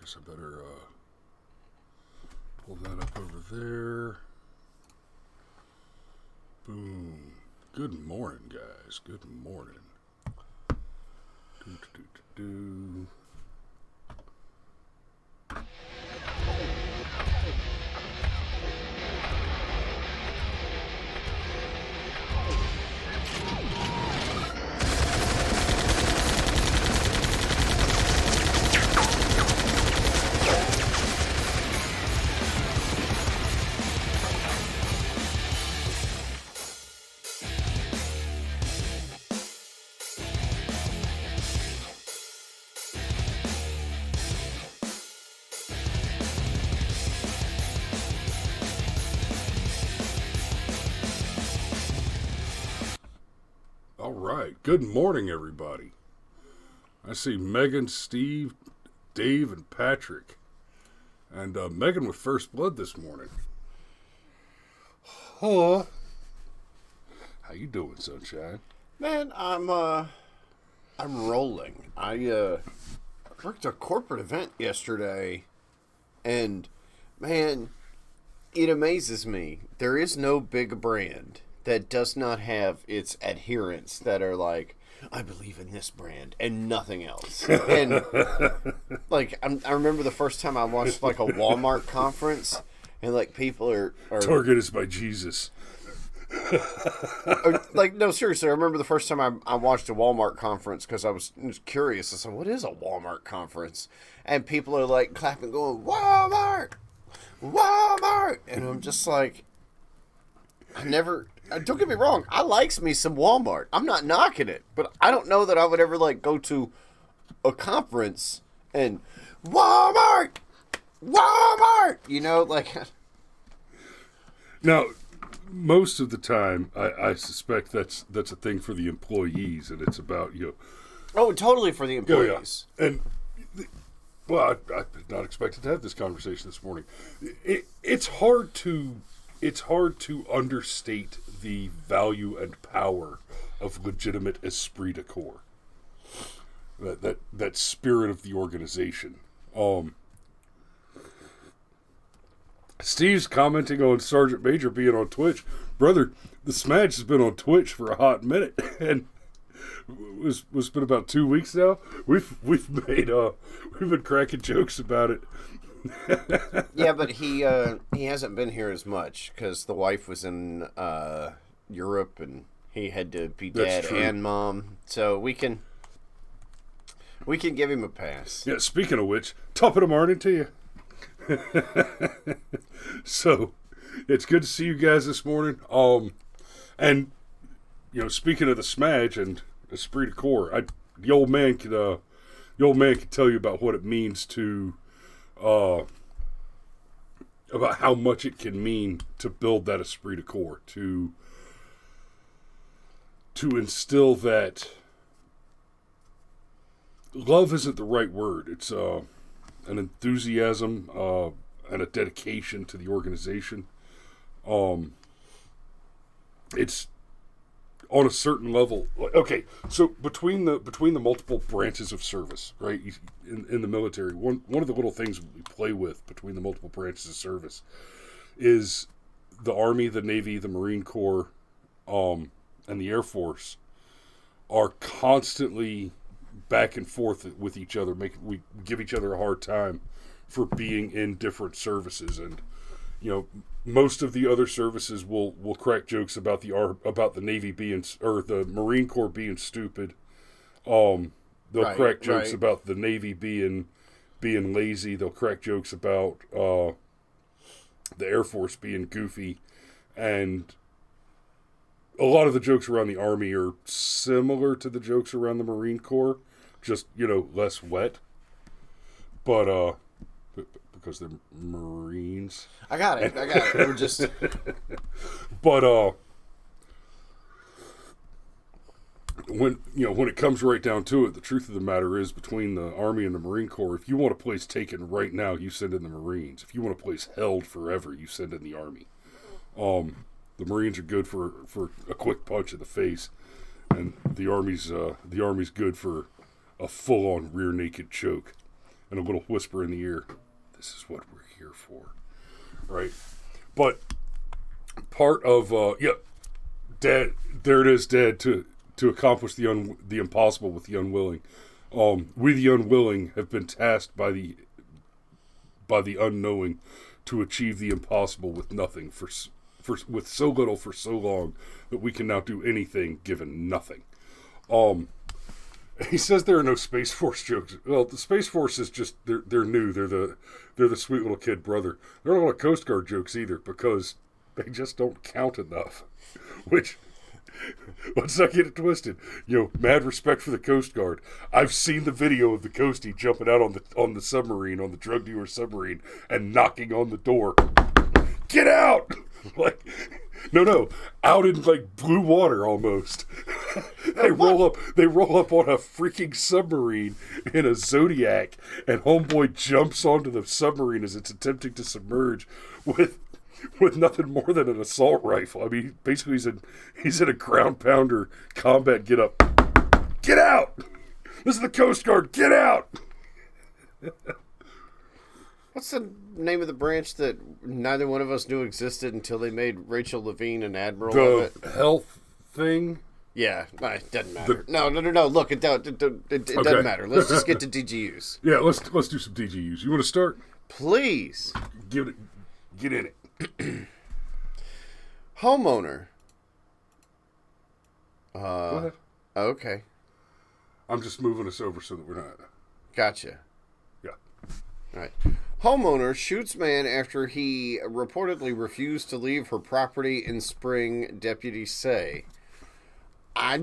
guess I better pull that up over there. Boom. Good morning, guys. Good morning. Do. All right. Good morning, everybody. I see Megan, Steve, Dave, and Patrick. And Megan with First Blood this morning. Huh? How you doing, sunshine? Man, I'm rolling. I worked a corporate event yesterday, and man, it amazes me. There is no big brand that does not have its adherents that are like, I believe in this brand and nothing else. And like, I remember the first time I watched like a Walmart conference, and like people are Target is by Jesus. like, no, seriously, I remember the first time I watched a Walmart conference because I was curious. I said, what is a Walmart conference? And people are like clapping, going, Walmart! Walmart! And I'm just like, don't get me wrong, I likes me some Walmart. I'm not knocking it, but I don't know that I would ever like go to a conference and Walmart! Walmart! You know, like. Now, most of the time, I suspect that's a thing for the employees, and it's about, Oh, totally for the employees. Oh, yeah. And, well, I did not expect to have this conversation this morning. It's hard to understate the value and power of legitimate esprit de corps. That spirit of the organization. Steve's commenting on Sergeant Major being on Twitch. Brother, the Smash has been on Twitch for a hot minute, and it's been about 2 weeks now. We've been cracking jokes about it. Yeah, but he hasn't been here as much because the wife was in Europe and he had to be dad and mom. So we can give him a pass. Yeah. Speaking of which, top of the morning to you. So it's good to see you guys this morning. And speaking of the Smash and esprit de corps, the old man could tell you about what it means to. About how much it can mean to build that esprit de corps, to instill that. Love isn't the right word. It's an enthusiasm and a dedication to the organization. It's on a certain level. Okay, so between the multiple branches of service, right, in the military, one of the little things we play with between the multiple branches of service is the Army, the Navy, the Marine Corps, and the Air Force are constantly back and forth with each other. We give each other a hard time for being in different services, and most of the other services will crack jokes about the Navy being, or the Marine Corps being stupid. They'll crack jokes about the Navy being lazy. They'll crack jokes about the Air Force being goofy, and a lot of the jokes around the Army are similar to the jokes around the Marine Corps, just less wet. But because they're Marines. I got it. We're just. But when it comes right down to it, the truth of the matter is, between the Army and the Marine Corps, if you want a place taken right now, you send in the Marines. If you want a place held forever, you send in the Army. The Marines are good for a quick punch in the face, and the Army's good for a full-on rear naked choke. and a little whisper in the ear. This is what we're here for, right? But part of Dad. There it is, Dad. To accomplish the impossible with the unwilling. We the unwilling have been tasked by the unknowing to achieve the impossible with nothing with so little for so long that we can now do anything given nothing. He says there are no Space Force jokes. Well, the Space Force is just they're new. They're the sweet little kid brother. There aren't a lot of Coast Guard jokes either because they just don't count enough. Which, let's not get it twisted. Mad respect for the Coast Guard. I've seen the video of the Coastie jumping out on the submarine, on the drug dealer submarine, and knocking on the door. Get out! Like, no, out in like blue water almost. They roll up on a freaking submarine in a Zodiac, and homeboy jumps onto the submarine as it's attempting to submerge with nothing more than an assault rifle. I mean, basically he's in a ground pounder combat get up. Get out! This is the Coast Guard. Get out! What's the name of the branch that neither one of us knew existed until they made Rachel Levine an admiral of it? The health thing? Yeah, it doesn't matter. No. Look, it doesn't matter. Let's just get to DGUs. Yeah, let's do some DGUs. You want to start? Please. Get in it. Homeowner. Go ahead. Okay. I'm just moving us over so that we're not. Gotcha. Yeah. All right. Homeowner shoots man after he reportedly refused to leave her property in spring, deputies say. I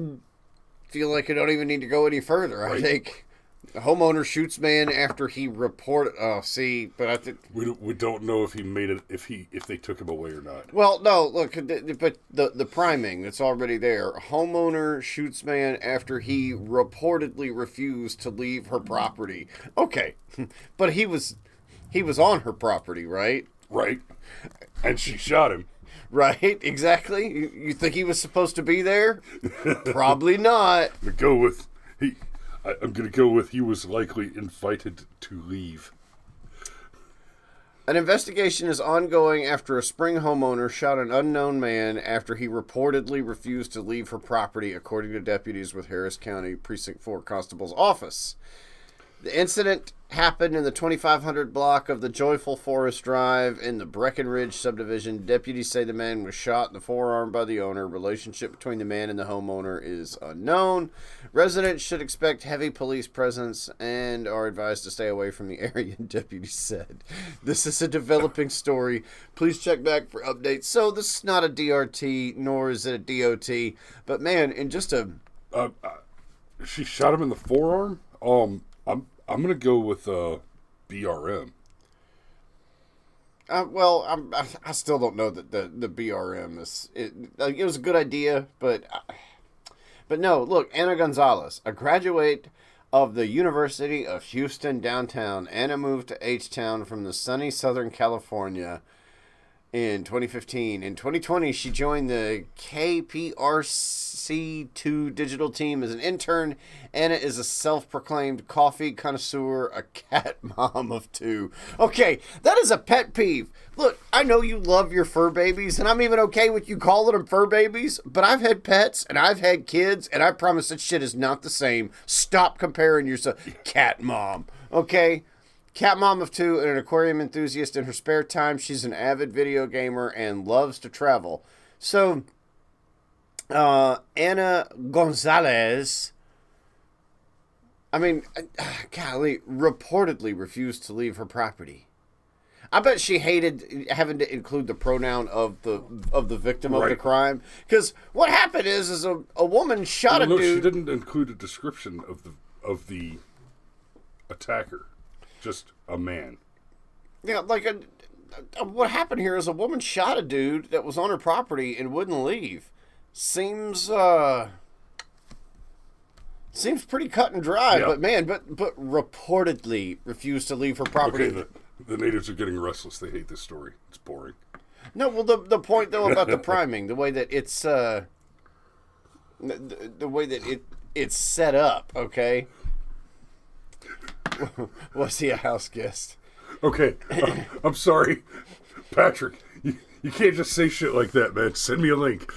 feel like I don't even need to go any further. Right. I think the homeowner shoots man after he reported. Oh, see, but I think we don't know if he made it, if they took him away or not. Well, no, look, but the priming that's already there. Homeowner shoots man after he reportedly refused to leave her property. Okay, but he was on her property, right? Right, and she shot him. Right, exactly. You think he was supposed to be there? Probably not. I'm going to go with he was likely invited to leave. An investigation is ongoing after a spring homeowner shot an unknown man after he reportedly refused to leave her property, according to deputies with Harris County Precinct 4 Constable's office. The incident happened in the 2500 block of the Joyful Forest Drive in the Breckenridge subdivision. Deputies say the man was shot in the forearm by the owner. Relationship between the man and the homeowner is unknown. Residents should expect heavy police presence and are advised to stay away from the area, deputies said. This is a developing story. Please check back for updates. So this is not a DRT, nor is it a DOT. But man, in just a... she shot him in the forearm? I'm going to go with BRM. I still don't know that the BRM is... It was a good idea, but no, look, Anna Gonzalez, a graduate of the University of Houston downtown. Anna moved to H-Town from the sunny Southern California in 2015. In 2020, she joined the KPRC2 digital team as an intern. Anna is a self-proclaimed coffee connoisseur, a cat mom of two. Okay, that is a pet peeve. Look, I know you love your fur babies, and I'm even okay with you calling them fur babies, but I've had pets, and I've had kids, and I promise that shit is not the same. Stop comparing yourself. Cat mom, okay? Cat mom of two and an aquarium enthusiast in her spare time. She's an avid video gamer and loves to travel. So, Anna Gonzalez, golly, reportedly refused to leave her property. I bet she hated having to include the pronoun of the victim of the crime. Because what happened is a woman shot a dude. She didn't include a description of the attacker. Just a man. Yeah, like what happened here is a woman shot a dude that was on her property and wouldn't leave. Seems pretty cut and dry, yeah. But man, but reportedly refused to leave her property. Okay, the natives are getting restless. They hate this story. It's boring. No, well, the point though about the priming, the way that it's the way that it's set up, okay. Was he a house guest? Okay, I'm sorry, Patrick. You can't just say shit like that, man. Send me a link.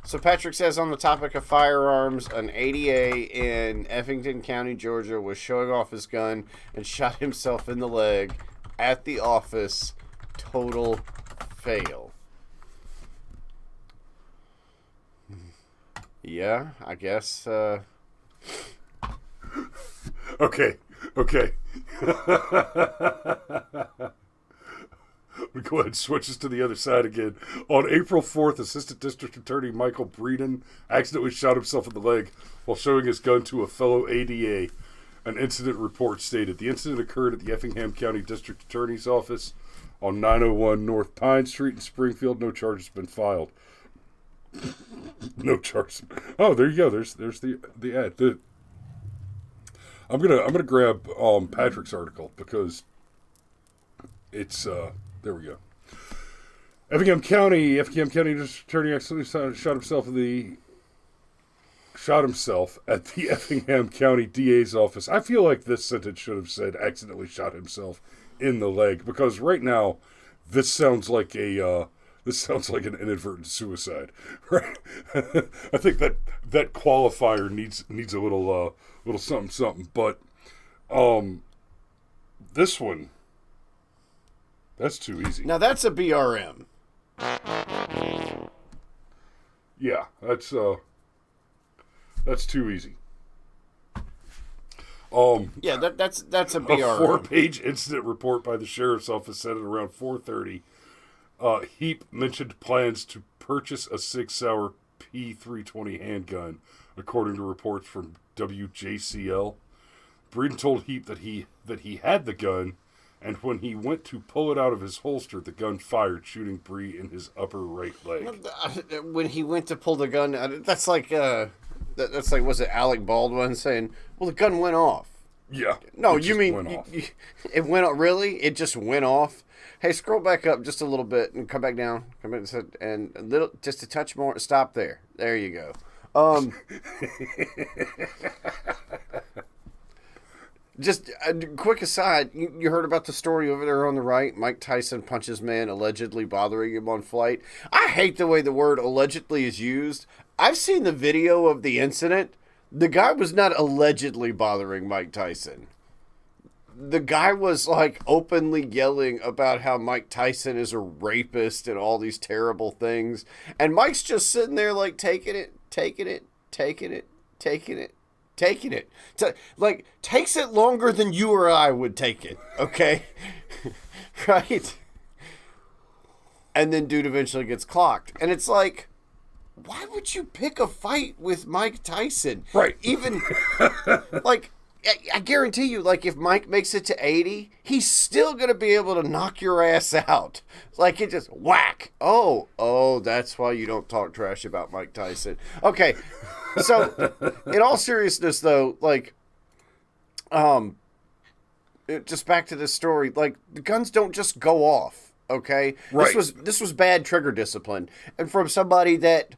So Patrick says on the topic of firearms, an ADA in Effington County, Georgia, was showing off his gun and shot himself in the leg at the office. Total fail. Yeah, I guess. Okay. We go ahead and switch us to the other side again. On April 4th, Assistant District Attorney Michael Breeden accidentally shot himself in the leg while showing his gun to a fellow ADA. An incident report stated the incident occurred at the Effingham County District Attorney's office on 901 North Pine Street in Springfield. No charges have been filed. No charges. Oh, there you go. There's the ad. I'm gonna grab Patrick's article because it's there we go. Effingham County District Attorney accidentally shot himself at the Effingham County DA's office. I feel like this sentence should have said accidentally shot himself in the leg, because right now this sounds like an inadvertent suicide. Right? I think that qualifier needs a little something. But this one, that's too easy. Now that's a BRM. Yeah, that's too easy. Yeah, that's a A BRM. 4-page incident report by the sheriff's office said at around 4:30. Heap mentioned plans to purchase a 6-hour P320 handgun, according to reports from WJCL. Breeden told Heap that he had the gun, and when he went to pull it out of his holster, the gun fired, shooting Bree in his upper right leg. When he went to pull the gun, that's like was it Alec Baldwin saying, "Well, the gun went off." Yeah. No, you mean it went off? Really? It just went off? Hey, scroll back up just a little bit and come back down. Come back and a little, just a touch more. Stop there. There you go. Just a quick aside, you heard about the story over there on the right? Mike Tyson punches man allegedly bothering him on flight. I hate the way the word allegedly is used. I've seen the video of the incident. The guy was not allegedly bothering Mike Tyson. The guy was like openly yelling about how Mike Tyson is a rapist and all these terrible things. And Mike's just sitting there like taking it. Like, takes it longer than you or I would take it, okay? Right? And then dude eventually gets clocked. And it's like, why would you pick a fight with Mike Tyson? Right. Even, like, I guarantee you, like, if Mike makes it to 80, he's still going to be able to knock your ass out. Like, it just whack. Oh, that's why you don't talk trash about Mike Tyson. Okay, so, in all seriousness, though, like, just back to this story, like, the guns don't just go off, okay? Right. This was bad trigger discipline, and from somebody that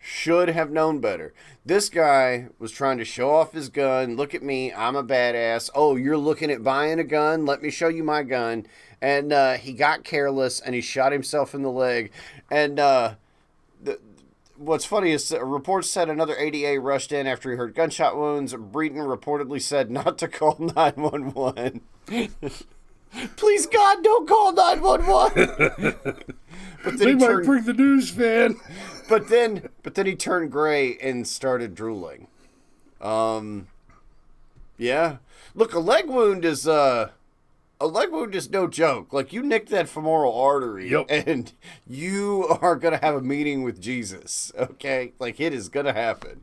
should have known better. This guy was trying to show off his gun. Look at me, I'm a badass. Oh, you're looking at buying a gun? Let me show you my gun. And he got careless, and he shot himself in the leg. And what's funny is reports said another ADA rushed in after he heard gunshot wounds. Breeden reportedly said not to call 911. Please, God, don't call 911. But They might bring the news van. But then he turned gray and started drooling. Yeah. Look, a leg wound is no joke. Like, you nicked that femoral artery, yep, and you are gonna have a meeting with Jesus. Okay, like, it is gonna happen.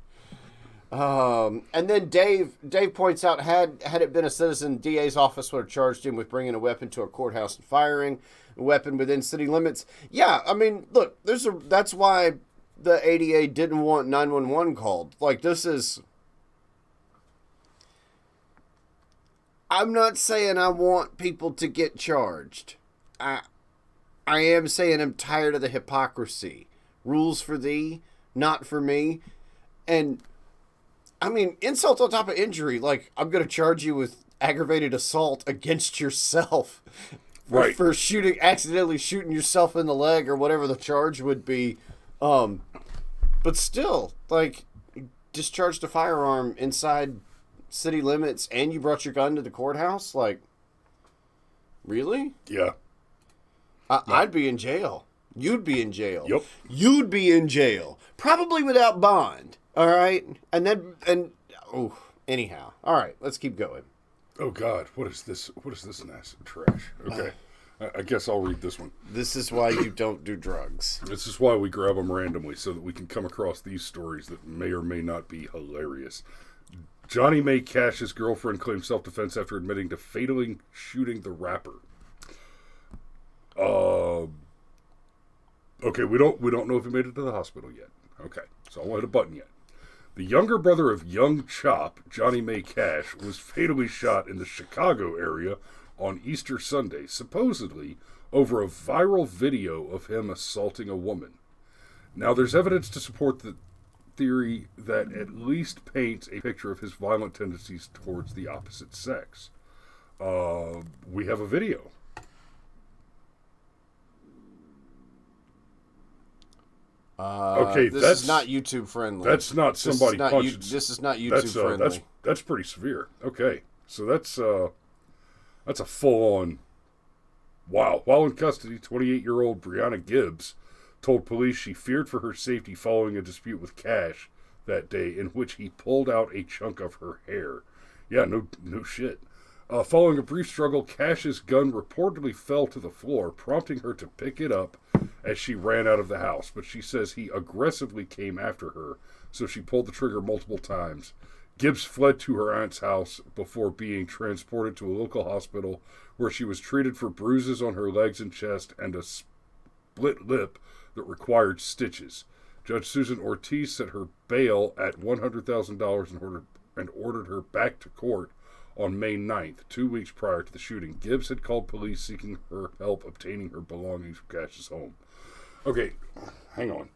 And then Dave points out, had it been a citizen, DA's office would have charged him with bringing a weapon to a courthouse and firing a weapon within city limits. Yeah, I mean, look, that's why the ADA didn't want 911 called. Like, this is... I'm not saying I want people to get charged. I am saying I'm tired of the hypocrisy. Rules for thee, not for me. And I mean, insult on top of injury. Like, I'm going to charge you with aggravated assault against yourself Right. for accidentally shooting yourself in the leg or whatever the charge would be. But still, like, discharged a firearm inside city limits and you brought your gun to the courthouse? Like, really? Yeah. I'd be in jail. You'd be in jail. Yep. You'd be in jail. Probably without bond. All right? Anyhow. All right, let's keep going. Oh God, what is this? What is this nasty trash? Okay, I guess I'll read this one. This is why you don't do drugs. This is why we grab them randomly, so that we can come across these stories that may or may not be hilarious. Johnny May Cash's girlfriend claimed self-defense after admitting to fatally shooting the rapper. Okay, we don't know if he made it to the hospital yet. Okay, so I won't hit a button yet. The younger brother of Young Chop, Johnny May Cash, was fatally shot in the Chicago area on Easter Sunday, supposedly over a viral video of him assaulting a woman. Now, there's evidence to support the theory that at least paints a picture of his violent tendencies towards the opposite sex. We have a video. Okay, this is not YouTube friendly. That's not somebody punching. This is not YouTube friendly. That's pretty severe. Okay, so that's a full on. Wow. While in custody, 28-year-old Brianna Gibbs told police she feared for her safety following a dispute with Cash that day, in which he pulled out a chunk of her hair. Yeah, no shit. Following a brief struggle, Cash's gun reportedly fell to the floor, prompting her to pick it up as she ran out of the house. But she says he aggressively came after her, so she pulled the trigger multiple times. Gibbs fled to her aunt's house before being transported to a local hospital where she was treated for bruises on her legs and chest and a split lip that required stitches. Judge Susan Ortiz set her bail at $100,000 and ordered her back to court on May 9th, 2 weeks prior to the shooting. Gibbs had called police seeking her help obtaining her belongings from Cash's home. Okay, hang on.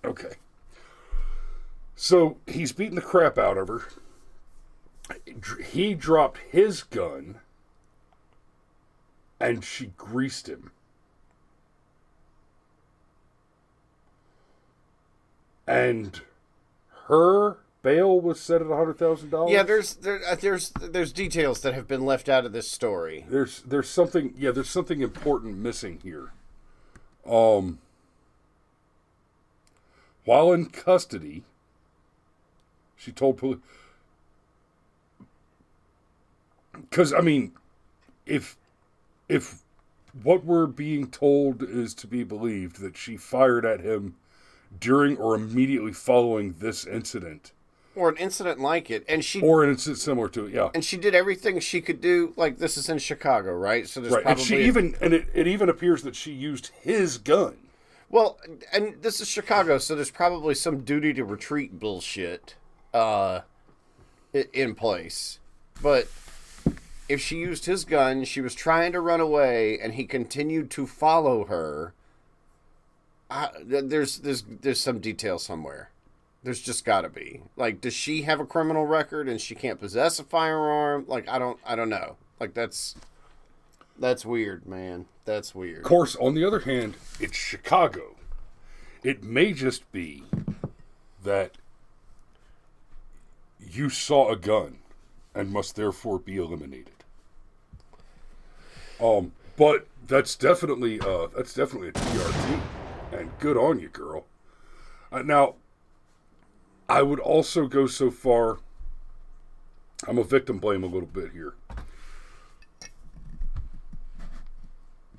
Okay. So he's beating the crap out of her. He dropped his gun and she greased him. And her bail was set at $100,000. Yeah, there's details that have been left out of this story. There's something important missing here. While in custody, she told police, because I mean, if what we're being told is to be believed, that she fired at him during or immediately following this incident. Or an incident like it. Or an incident similar to it, yeah. And she did everything she could do. Like, this is in Chicago, right? So there's right. probably... It even appears that she used his gun. Well, and this is Chicago, so there's probably some duty to retreat bullshit in place. But if she used his gun, she was trying to run away, and he continued to follow her... there's some detail somewhere. There's just got to be. Like, does she have a criminal record and she can't possess a firearm? Like, I don't know. Like, that's weird, man. That's weird. Of course, on the other hand, it's Chicago. It may just be that you saw a gun and must therefore be eliminated. But that's definitely a TRT. And good on you, girl. Now, I would also go so far. I'm a victim blame a little bit here.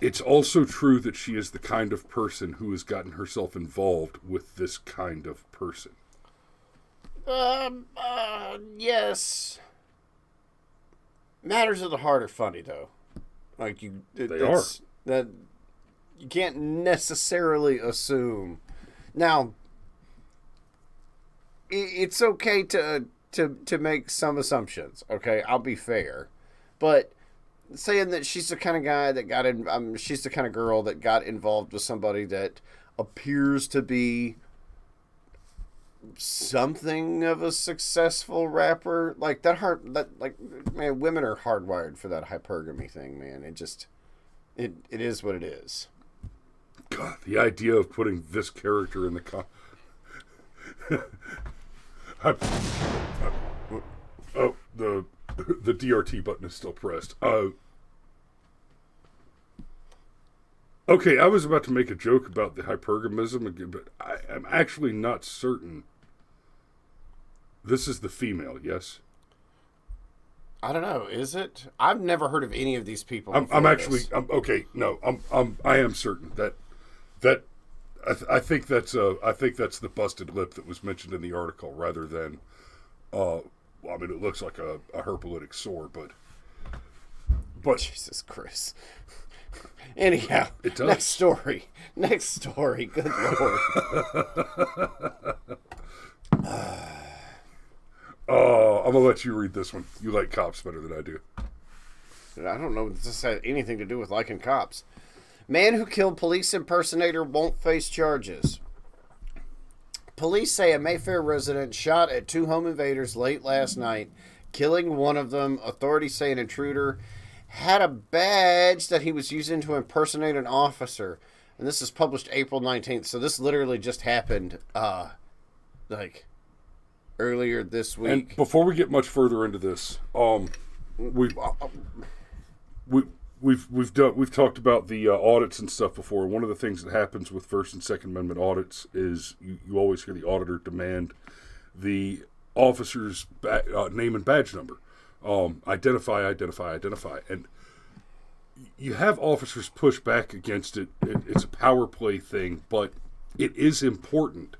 It's also true that she is the kind of person who has gotten herself involved with this kind of person. Yes. Matters of the heart are funny, though. Like, they are. That you can't necessarily assume. Now, it's okay to make some assumptions. Okay, I'll be fair, but saying that she's the kind of guy that she's the kind of girl that got involved with somebody that appears to be, I don't know, like, that's weird, man. That's weird. They are. They are. Matters of the heart are funny, though. Like, you can't necessarily assume. Now, it's okay to make some assumptions. Okay, I'll be fair, but saying that she's the kind of guy that got involved with somebody that appears to be something of a successful rapper. Like man, women are hardwired for that hypergamy thing, man. It is what it is. God, the idea of putting this character in the oh, the DRT button is still pressed. Okay, I was about to make a joke about the hypergamism again, but I'm actually not certain. This is the female, yes? I don't know. Is it? I've never heard of any of these people. I am certain that I think that's the busted lip that was mentioned in the article rather than, I mean, it looks like a herpylitic sore, but Jesus Christ. Anyhow, it does. Next story. Good Lord. I'm gonna let you read this one. You like cops better than I do. I don't know if this has anything to do with liking cops. Man who killed police impersonator won't face charges. Police say a Mayfair resident shot at 2 home invaders late last night, killing one of them. Authorities say an intruder had a badge that he was using to impersonate an officer. And this is published April 19th. So this literally just happened, earlier this week. And before we get much further into this, we've talked about the audits and stuff before. One of the things that happens with First and Second Amendment audits is you always hear the auditor demand the officer's name and badge number. Identify. And you have officers push back against it. It's a power play thing, but it is important.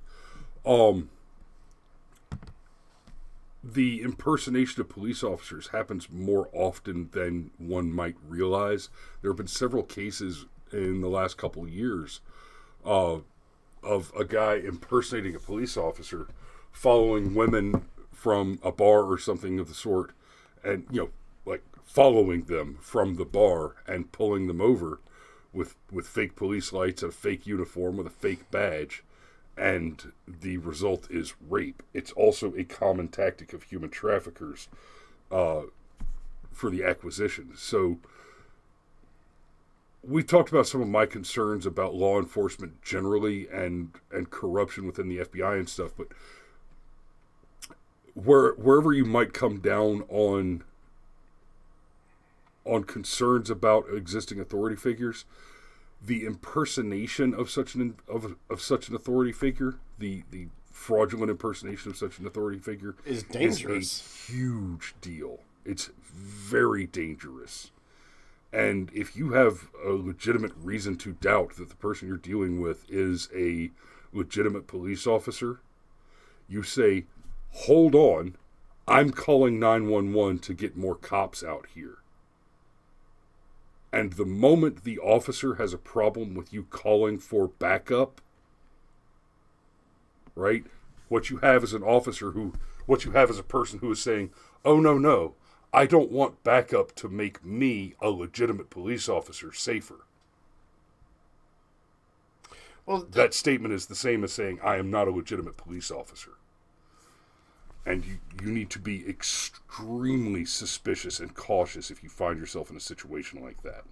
The impersonation of police officers happens more often than one might realize. There have been several cases in the last couple of years of a guy impersonating a police officer, following women from a bar or something of the sort, and, like following them from the bar and pulling them over with fake police lights and a fake uniform with a fake badge. And the result is rape. It's also a common tactic of human traffickers for the acquisition. So we talked about some of my concerns about law enforcement generally and corruption within the FBI and stuff, but wherever you might come down on concerns about existing authority figures, the impersonation of such an authority figure, the fraudulent impersonation of such an authority figure is dangerous. Is a huge deal. It's very dangerous. And if you have a legitimate reason to doubt that the person you're dealing with is a legitimate police officer, you say, hold on, I'm calling 911 to get more cops out here. And the moment the officer has a problem with you calling for backup, right? What you have is a person who is saying, oh, no, I don't want backup to make me, a legitimate police officer, safer. Well, that statement is the same as saying, I am not a legitimate police officer. And you need to be extremely suspicious and cautious if you find yourself in a situation like that.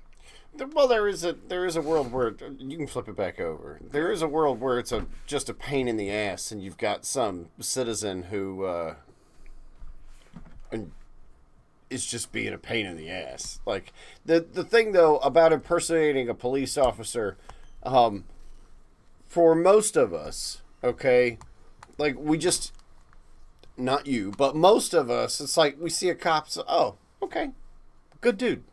Well, there is a world where you can flip it back over. There is a world where it's just a pain in the ass, and you've got some citizen who is just being a pain in the ass. Like the thing though about impersonating a police officer, for most of us, okay, like we just. Not you, but most of us, it's like we see a cop, so, oh, okay, good dude.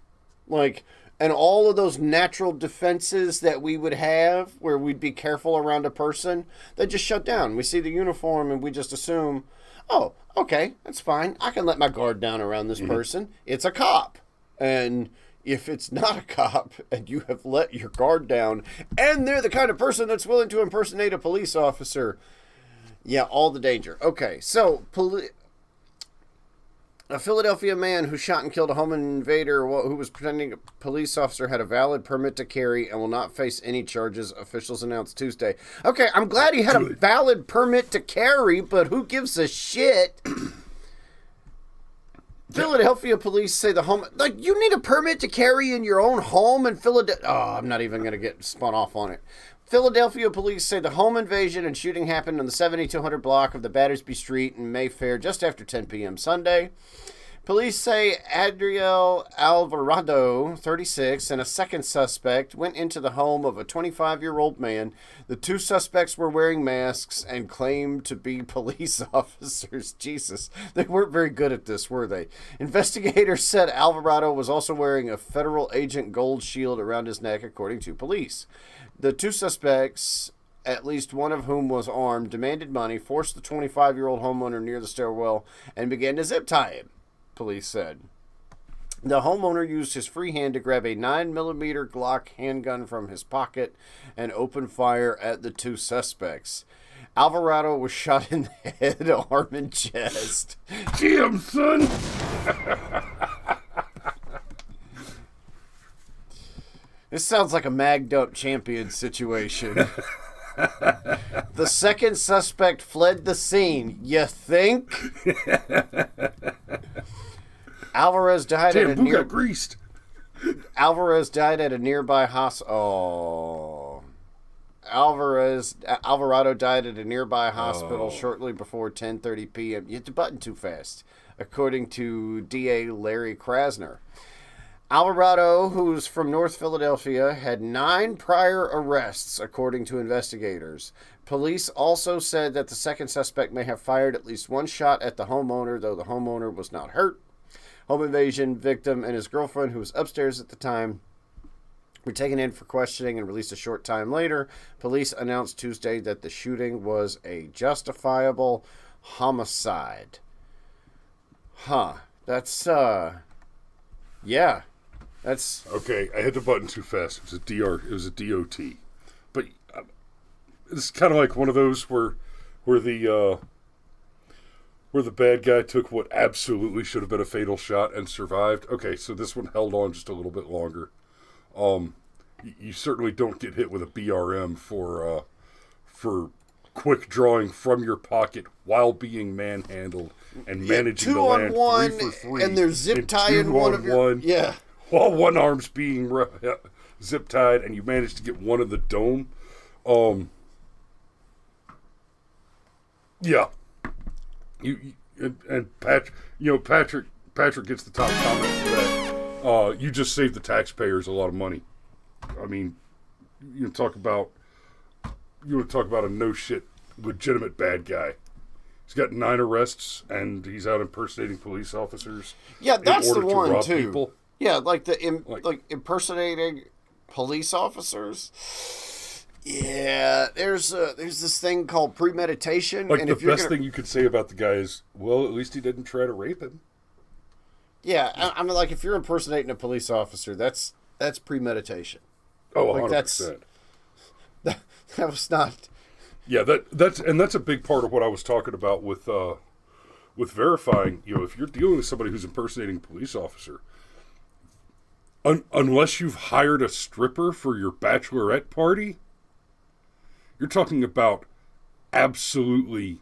Like, and all of those natural defenses that we would have where we'd be careful around a person, they just shut down. We see the uniform and we just assume, oh, okay, that's fine. I can let my guard down around this person. It's a cop. And if it's not a cop and you have let your guard down and they're the kind of person that's willing to impersonate a police officer, yeah, all the danger. Okay, so A Philadelphia man who shot and killed a home invader who was pretending a police officer had a valid permit to carry and will not face any charges, officials announced Tuesday. Okay, I'm glad he had a valid permit to carry, but who gives a shit? Philadelphia police say the home... Like, you need a permit to carry in your own home in Philadelphia... Oh, I'm not even going to get spun off on it. Philadelphia police say the home invasion and shooting happened on the 7200 block of the Battersby Street in Mayfair just after 10 p.m. Sunday. Police say Adriel Alvarado, 36, and a second suspect went into the home of a 25-year-old man. The two suspects were wearing masks and claimed to be police officers. Jesus, they weren't very good at this, were they? Investigators said Alvarado was also wearing a federal agent gold shield around his neck, according to police. The two suspects, at least one of whom was armed, demanded money, forced the 25-year-old homeowner near the stairwell, and began to zip tie him, police said. The homeowner used his free hand to grab a 9mm Glock handgun from his pocket and open fire at the two suspects. Alvarado was shot in the head, arm, and chest. Damn, son! This sounds like a magged up champion situation. The second suspect fled the scene. You think? Alvarez died Damn, at a who got greased? Alvarez died at a nearby hospital. Alvarado died at a nearby hospital shortly before 10:30 p.m. You hit the button too fast, according to DA Larry Krasner. Alvarado, who's from North Philadelphia, had 9 prior arrests, according to investigators. Police also said that the second suspect may have fired at least one shot at the homeowner, though the homeowner was not hurt. Home invasion victim and his girlfriend, who was upstairs at the time, were taken in for questioning and released a short time later. Police announced Tuesday that the shooting was a justifiable homicide. That's, yeah. That's... Okay, I hit the button too fast. It was a DOT. But it's kind of like one of those where the bad guy took what absolutely should have been a fatal shot and survived. Okay, so this one held on just a little bit longer. You certainly don't get hit with a BRM for quick drawing from your pocket while being manhandled and managing to land 3 for 3. And they're zip tying one of your... Yeah. While one arm's being zip tied and you manage to get one in the dome. Yeah. Patrick gets the top comment for that. You just saved the taxpayers a lot of money. I mean, you talk about a no shit legitimate bad guy. He's got 9 arrests and he's out impersonating police officers. Yeah, that's the one rob too. People. Yeah, like impersonating police officers. Yeah, there's this thing called premeditation. Like, and the best thing you could say about the guy is, well, at least he didn't try to rape him. Yeah, I mean, like, if you're impersonating a police officer, that's premeditation. Oh, like 100%. That was not... Yeah, that's a big part of what I was talking about with verifying. You know, if you're dealing with somebody who's impersonating a police officer, unless you've hired a stripper for your bachelorette party, you're talking about absolutely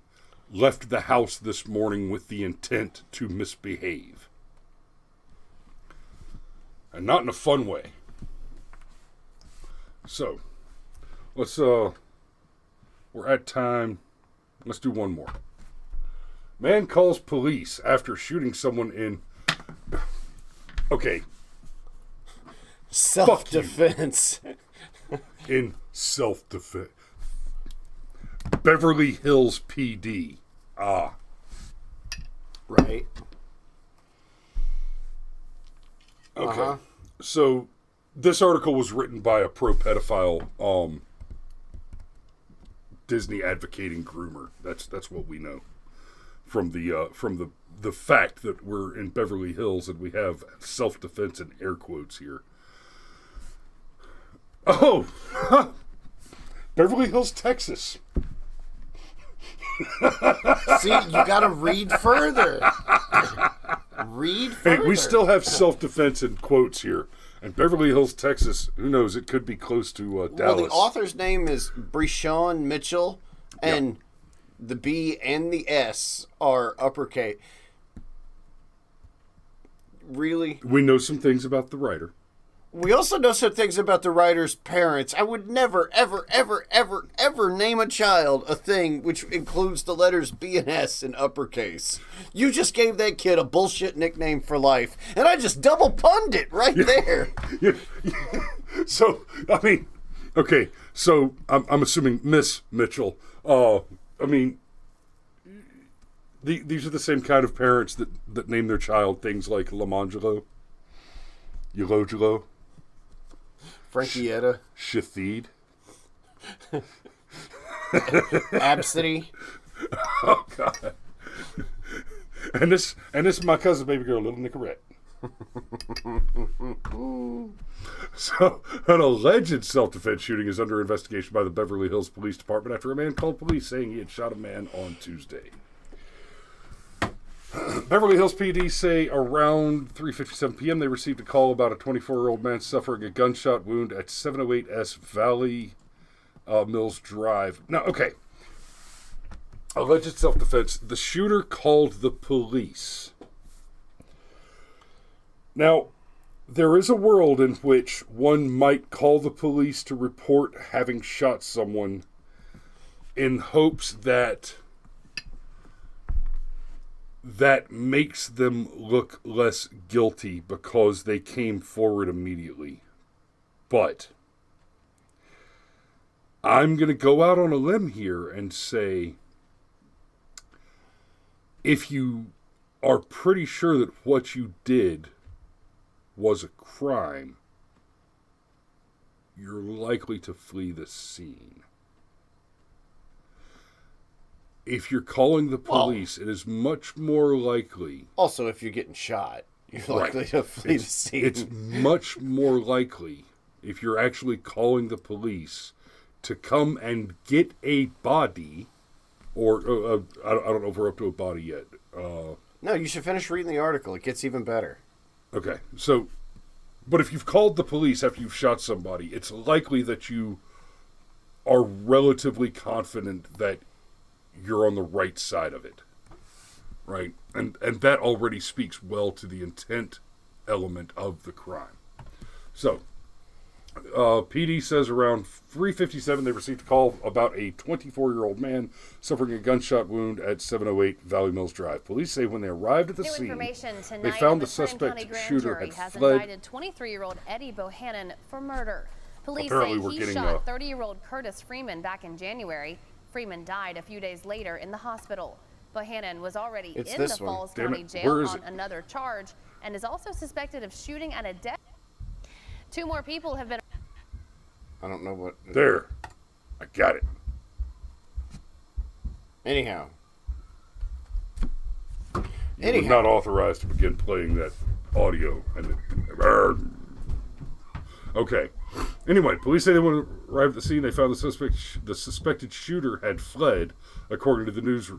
left the house this morning with the intent to misbehave. And not in a fun way. So, we're at time. Let's do one more. Man calls police after shooting someone in... Okay. Self-defense. In self-defense. Beverly Hills PD. Right. Okay. So, this article was written by a pro-pedophile Disney advocating groomer. That's what we know from the fact that we're in Beverly Hills and we have self-defense in air quotes here. Oh, Beverly Hills, Texas. See, you got to read further. Read Hey, further. we still have self-defense in quotes here. And Beverly Hills, Texas, who knows, it could be close to Dallas. Well, the author's name is Brishon Mitchell, and the B and the S are uppercase. Really? We know some things about the writer. We also know some things about the writer's parents. I would never, ever, ever, ever, ever name a child a thing which includes the letters B and S in uppercase. You just gave that kid a bullshit nickname for life, and I just double punned it right there. So, I mean, okay, so I'm assuming Miss Mitchell. I mean, these are the same kind of parents that name their child things like Lamangelo, Yologelo, Frankietta. Shathid. Absidy. Oh, God. And this is my cousin, baby girl, little Nicorette. So, an alleged self-defense shooting is under investigation by the Beverly Hills Police Department after a man called police saying he had shot a man on Tuesday. Beverly Hills PD say around 3:57 p.m. they received a call about a 24-year-old man suffering a gunshot wound at 708 S Valley Mills Drive. Now, okay. Alleged self-defense. The shooter called the police. Now, there is a world in which one might call the police to report having shot someone in hopes that makes them look less guilty because they came forward immediately. But I'm going to go out on a limb here and say, if you are pretty sure that what you did was a crime, you're likely to flee the scene. If you're calling the police, it is much more likely... Also, if you're getting shot, you're likely to flee the scene. It's much more likely, if you're actually calling the police, to come and get a body, or I don't know if we're up to a body yet. No, you should finish reading the article. It gets even better. Okay, so, but if you've called the police after you've shot somebody, it's likely that you are relatively confident that you're on the right side of it, right? And that already speaks well to the intent element of the crime. So, PD says around 3:57 they received a call about a 24-year-old man suffering a gunshot wound at 708 Valley Mills Drive. Police say when they arrived at the scene, they found the suspect shooter had fled. Indicted 23-year-old Eddie Bohannon for murder. Police Apparently say he shot 30-year-old Curtis Freeman back in January. Freeman died a few days later in the hospital. Bohannon was already in the Falls County Jail on another charge and is also suspected of shooting at a desk. 2 more people have been... I don't know what... There. I got it. Anyhow. You were not authorized to begin playing that audio. Okay. Anyway, police say they when they arrived at the scene, they found the suspected shooter had fled, according to the news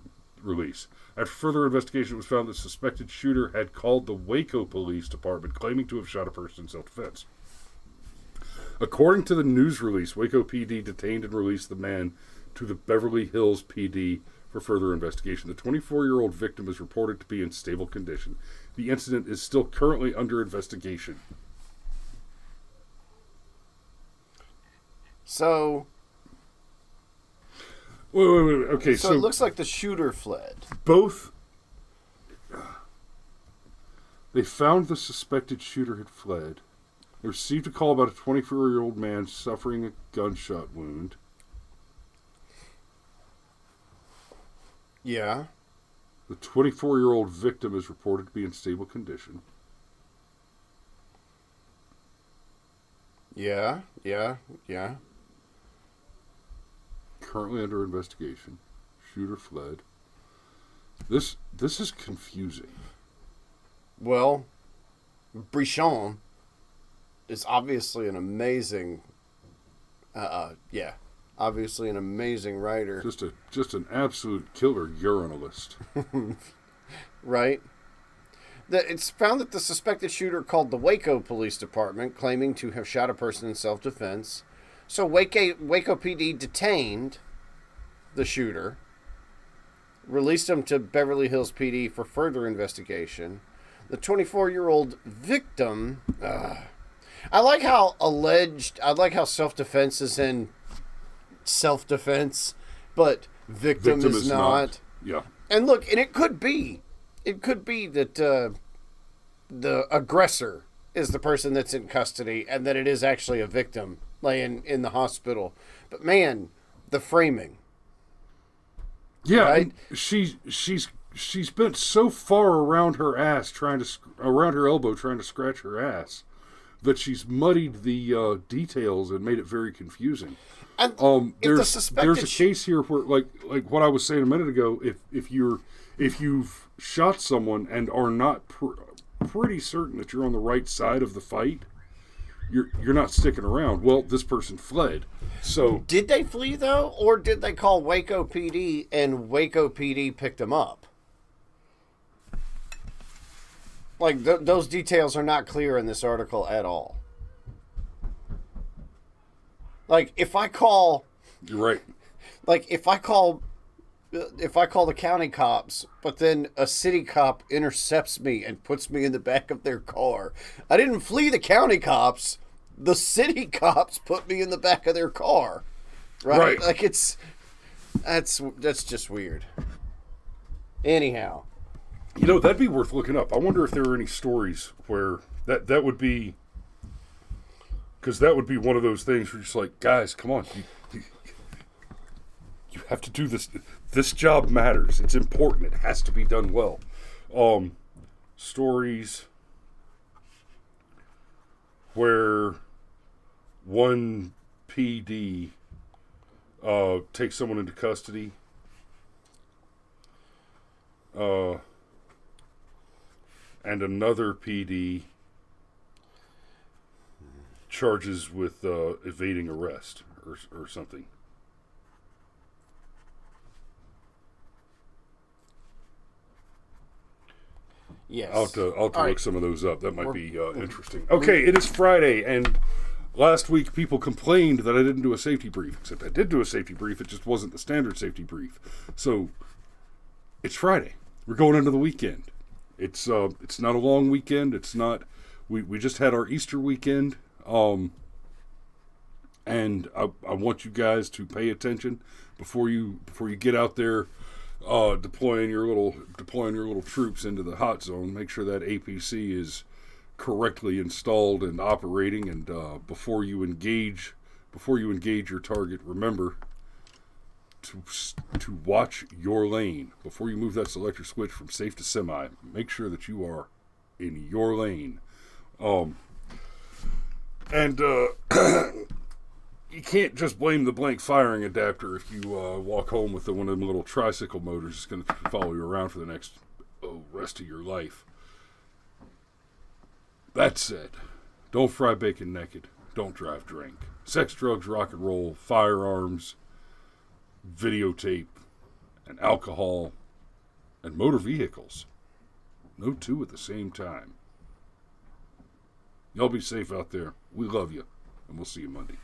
release. After further investigation, it was found the suspected shooter had called the Waco Police Department, claiming to have shot a person in self-defense. According to the news release, Waco PD detained and released the man to the Beverly Hills PD for further investigation. The 24-year-old victim is reported to be in stable condition. The incident is still currently under investigation. So... Wait. Okay, so it looks like the shooter fled. Both... They found the suspected shooter had fled. They received a call about a 24-year-old man suffering a gunshot wound. Yeah. The 24-year-old victim is reported to be in stable condition. Yeah. Currently under investigation. Shooter fled. This is confusing. Well, Brichon is obviously an amazing, obviously an amazing writer. Just an absolute killer urinalist. Right? It's found that the suspected shooter called the Waco Police Department, claiming to have shot a person in self-defense. So Waco PD detained the shooter, released him to Beverly Hills PD for further investigation. The 24-year-old victim... I like how self-defense is in self-defense, but victim is not. Yeah. And look, and it could be that the aggressor is the person that's in custody and that it is actually a victim laying in the hospital. But man, the framing. Yeah, right? She's bent so far around her ass, around her elbow, trying to scratch her ass, that she's muddied the details and made it very confusing. And there's a case here where, like what I was saying a minute ago, if you've shot someone and are not pretty certain that you're on the right side of the fight, you're not sticking around. Well, this person fled. So did they flee though, or did they call Waco PD and Waco PD picked them up? Like, those details are not clear in this article at all. Like, if I call... You're right. Like, if I call the county cops, but then a city cop intercepts me and puts me in the back of their car, I didn't flee the county cops. The city cops put me in the back of their car. Right? Like, that's just weird. Anyhow. You know, that'd be worth looking up. I wonder if there are any stories where that would be... Because that would be one of those things where you're just like, guys, come on. You have to do this. This job matters. It's important. It has to be done well. Stories where one PD takes someone into custody. And another PD charges with evading arrest or something. Yes. I'll have to look some of those up. That might be interesting. Okay, it is Friday, and last week people complained that I didn't do a safety brief. Except I did do a safety brief. It just wasn't the standard safety brief. So it's Friday. We're going into the weekend. It's not a long weekend. It's not. We just had our Easter weekend. And I want you guys to pay attention before you get out there, deploying your little troops into the hot zone. Make sure that APC is correctly installed and operating. And before you engage your target, remember to watch your lane before you move that selector switch from safe to semi. Make sure that you are in your lane. And you can't just blame the blank firing adapter if you walk home with one of them little tricycle motors. It's going to follow you around for the next rest of your life. That said, don't fry bacon naked. Don't drive drink. Sex, drugs, rock and roll, firearms, videotape, and alcohol, and motor vehicles. No two at the same time. Y'all be safe out there. We love you, and we'll see you Monday.